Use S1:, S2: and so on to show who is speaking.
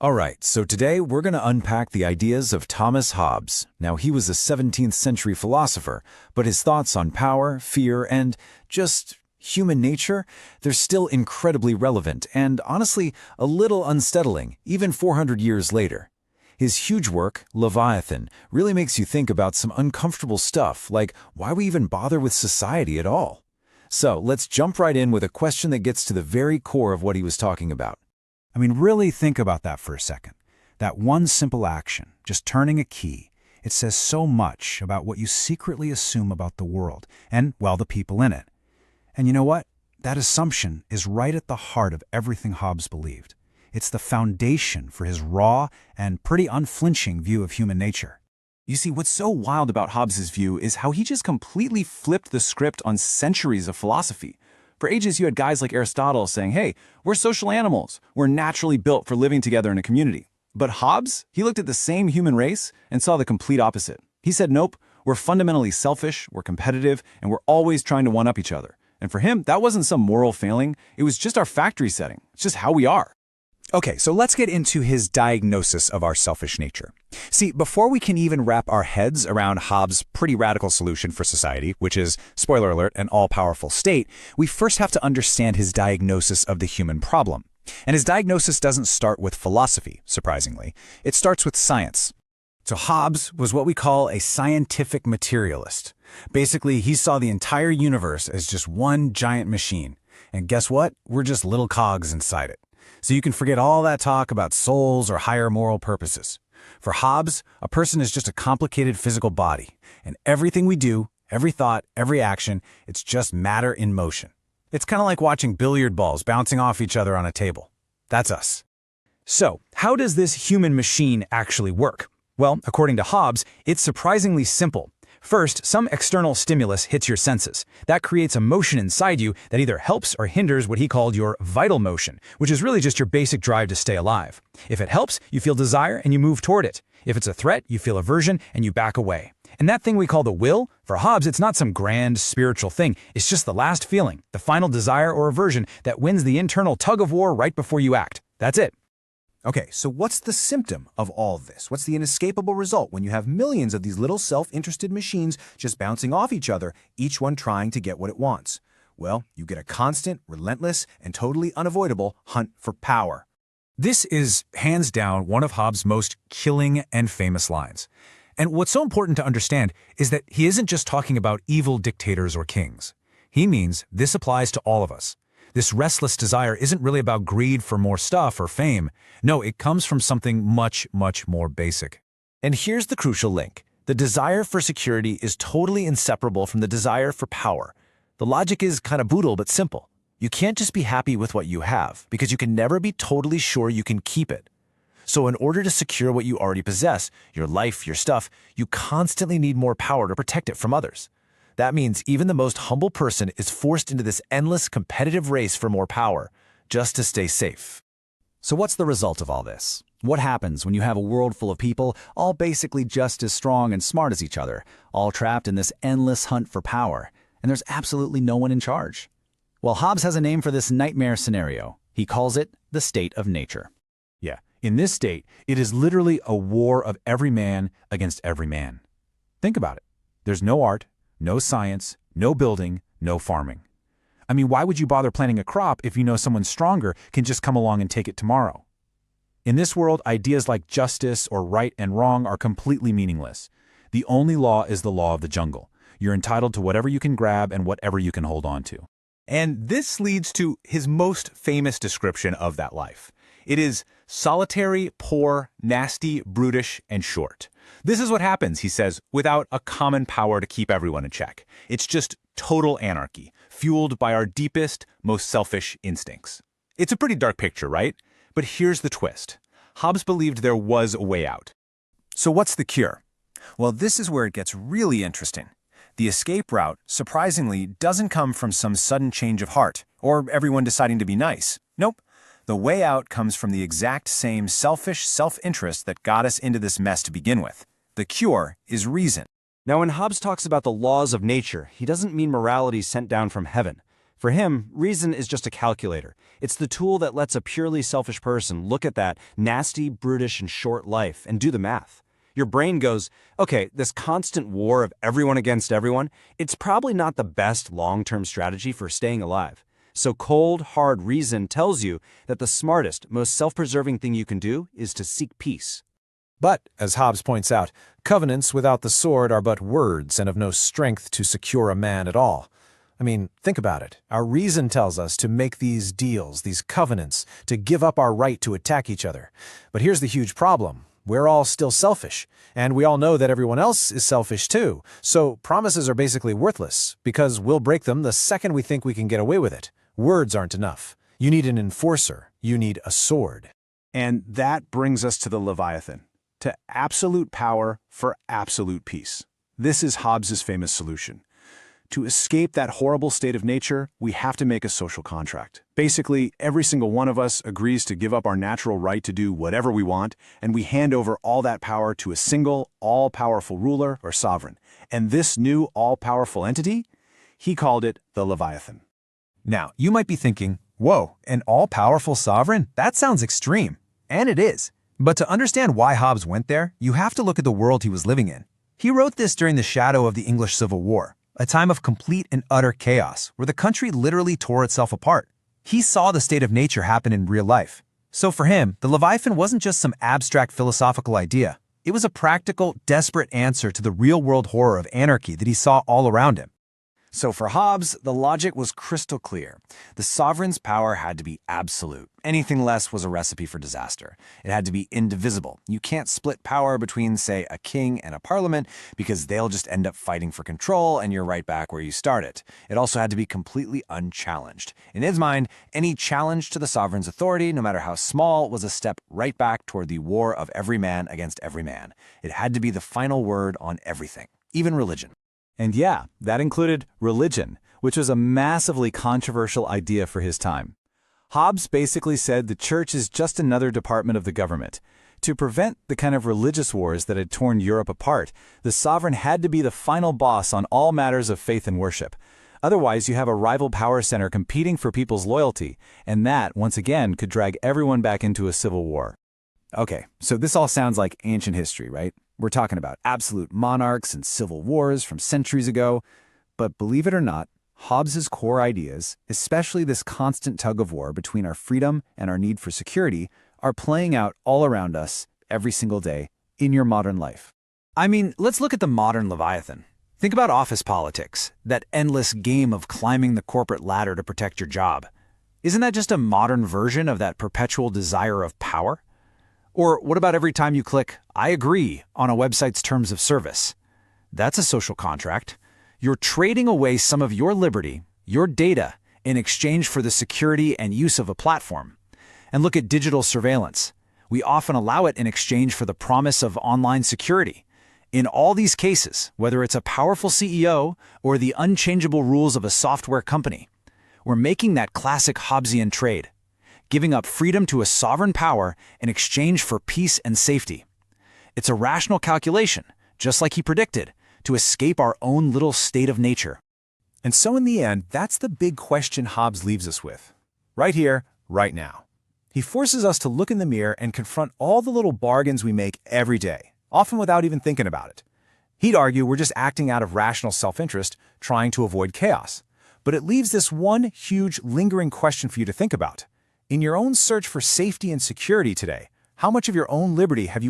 S1: All right, so today we're going to unpack the ideas of Thomas Hobbes. Now, he was a 17th century philosopher, but his thoughts on power, fear, and just human nature, they're still incredibly relevant and, honestly, a little unsettling, even 400 years later. His huge work, Leviathan, really makes you think about some uncomfortable stuff, like why we even bother with society at all. So let's jump right in with a question that gets to the very core of what he was talking about.
S2: I mean, really think about that for a second. That one simple action, just turning a key, it says so much about what you secretly assume about the world and, well, the people in it. And you know what? That assumption is right at the heart of everything Hobbes believed. It's the foundation for his raw and pretty unflinching view of human nature.
S3: You see, what's so wild about Hobbes' view is how he just completely flipped the script on centuries of philosophy. For ages, you had guys like Aristotle saying, hey, we're social animals. We're naturally built for living together in a community. But Hobbes, he looked at the same human race and saw the complete opposite. He said, nope, we're fundamentally selfish, we're competitive, and we're always trying to one-up each other. And for him, that wasn't some moral failing. It was just our factory setting. It's just how we are.
S2: Okay, so let's get into his diagnosis of our selfish nature. See, before we can even wrap our heads around Hobbes' pretty radical solution for society, which is, spoiler alert, an all-powerful state, we first have to understand his diagnosis of the human problem. And his diagnosis doesn't start with philosophy, surprisingly. It starts with science. So Hobbes was what we call a scientific materialist. Basically, he saw the entire universe as just one giant machine. And guess what? We're just little cogs inside it. So you can forget all that talk about souls or higher moral purposes. For Hobbes, a person is just a complicated physical body, and everything we do, every thought, every action, it's just matter in motion. It's kind of like watching billiard balls bouncing off each other on a table. That's us. So, how does this human machine actually work? Well, according to Hobbes, it's surprisingly simple. First, some external stimulus hits your senses. That creates a motion inside you that either helps or hinders what he called your vital motion, which is really just your basic drive to stay alive. If it helps, you feel desire and you move toward it. If it's a threat, you feel aversion and you back away. And that thing we call the will, for Hobbes, it's not some grand spiritual thing. It's just the last feeling, the final desire or aversion that wins the internal tug of war right before you act. That's it.
S4: Okay, so what's the symptom of all this? What's the inescapable result when you have millions of these little self-interested machines just bouncing off each other, each one trying to get what it wants? Well, you get a constant, relentless, and totally unavoidable hunt for power.
S2: This is, hands down, one of Hobbes' most killing and famous lines. And what's so important to understand is that he isn't just talking about evil dictators or kings. He means this applies to all of us. This restless desire isn't really about greed for more stuff or fame. No, it comes from something much, much more basic.
S5: And here's the crucial link. The desire for security is totally inseparable from the desire for power. The logic is kind of brutal but simple. You can't just be happy with what you have, because you can never be totally sure you can keep it. So in order to secure what you already possess, your life, your stuff, you constantly need more power to protect it from others. That means even the most humble person is forced into this endless competitive race for more power, just to stay safe.
S1: So what's the result of all this? What happens when you have a world full of people, all basically just as strong and smart as each other, all trapped in this endless hunt for power, and there's absolutely no one in charge? Well, Hobbes has a name for this nightmare scenario. He calls it the state of nature.
S2: Yeah, in this state, it is literally a war of every man against every man. Think about it. There's no art, no science, no building, no farming. I mean, why would you bother planting a crop if you know someone stronger can just come along and take it tomorrow? In this world, ideas like justice or right and wrong are completely meaningless. The only law is the law of the jungle. You're entitled to whatever you can grab and whatever you can hold on to.
S3: And this leads to his most famous description of that life. It is solitary, poor, nasty, brutish, and short. This is what happens, he says, without a common power to keep everyone in check. It's just total anarchy, fueled by our deepest, most selfish instincts. It's a pretty dark picture, right? But here's the twist. Hobbes believed there was a way out.
S4: So what's the cure? Well, this is where it gets really interesting. The escape route, surprisingly, doesn't come from some sudden change of heart, or everyone deciding to be nice. Nope. The way out comes from the exact same selfish self-interest that got us into this mess to begin with. The cure is reason.
S5: Now, when Hobbes talks about the laws of nature, he doesn't mean morality sent down from heaven.
S6: For him, reason is just a calculator. It's the tool that lets a purely selfish person look at that nasty, brutish, and short life and do the math. Your brain goes, okay, this constant war of everyone against everyone, it's probably not the best long-term strategy for staying alive. So cold, hard reason tells you that the smartest, most self-preserving thing you can do is to seek peace.
S5: But, as Hobbes points out, covenants without the sword are but words and of no strength to secure a man at all. I mean, think about it. Our reason tells us to make these deals, these covenants, to give up our right to attack each other. But here's the huge problem. We're all still selfish, and we all know that everyone else is selfish too. So promises are basically worthless, because we'll break them the second we think we can get away with it. Words aren't enough. You need an enforcer. You need a sword.
S3: And that brings us to the Leviathan, to absolute power for absolute peace. This is Hobbes's famous solution. To escape that horrible state of nature, we have to make a social contract. Basically, every single one of us agrees to give up our natural right to do whatever we want, and we hand over all that power to a single, all-powerful ruler or sovereign. And this new all-powerful entity, he called it the Leviathan.
S4: Now, you might be thinking, whoa, an all-powerful sovereign? That sounds extreme. And it is. But to understand why Hobbes went there, you have to look at the world he was living in. He wrote this during the shadow of the English Civil War, a time of complete and utter chaos, where the country literally tore itself apart. He saw the state of nature happen in real life. So for him, the Leviathan wasn't just some abstract philosophical idea. It was a practical, desperate answer to the real-world horror of anarchy that he saw all around him.
S6: So for Hobbes, the logic was crystal clear. The sovereign's power had to be absolute. Anything less was a recipe for disaster. It had to be indivisible. You can't split power between, say, a king and a parliament because they'll just end up fighting for control and you're right back where you started. It also had to be completely unchallenged. In his mind, any challenge to the sovereign's authority, no matter how small, was a step right back toward the war of every man against every man. It had to be the final word on everything, even religion.
S1: And yeah, that included religion, which was a massively controversial idea for his time. Hobbes basically said the church is just another department of the government. To prevent the kind of religious wars that had torn Europe apart, the sovereign had to be the final boss on all matters of faith and worship. Otherwise, you have a rival power center competing for people's loyalty, and that, once again, could drag everyone back into a civil war.
S3: Okay, so this all sounds like ancient history, right? We're talking about absolute monarchs and civil wars from centuries ago. But believe it or not, Hobbes's core ideas, especially this constant tug of war between our freedom and our need for security, are playing out all around us every single day in your modern life.
S2: I mean, let's look at the modern Leviathan. Think about office politics, that endless game of climbing the corporate ladder to protect your job. Isn't that just a modern version of that perpetual desire of power? Or what about every time you click, I agree, on a website's terms of service? That's a social contract. You're trading away some of your liberty, your data, in exchange for the security and use of a platform. And look at digital surveillance. We often allow it in exchange for the promise of online security. In all these cases, whether it's a powerful CEO or the unchangeable rules of a software company, we're making that classic Hobbesian trade, giving up freedom to a sovereign power in exchange for peace and safety. It's a rational calculation, just like he predicted, to escape our own little state of nature.
S4: And so in the end, that's the big question Hobbes leaves us with. Right here, right now. He forces us to look in the mirror and confront all the little bargains we make every day, often without even thinking about it. He'd argue we're just acting out of rational self-interest, trying to avoid chaos. But it leaves this one huge, lingering question for you to think about. In your own search for safety and security today, how much of your own liberty have you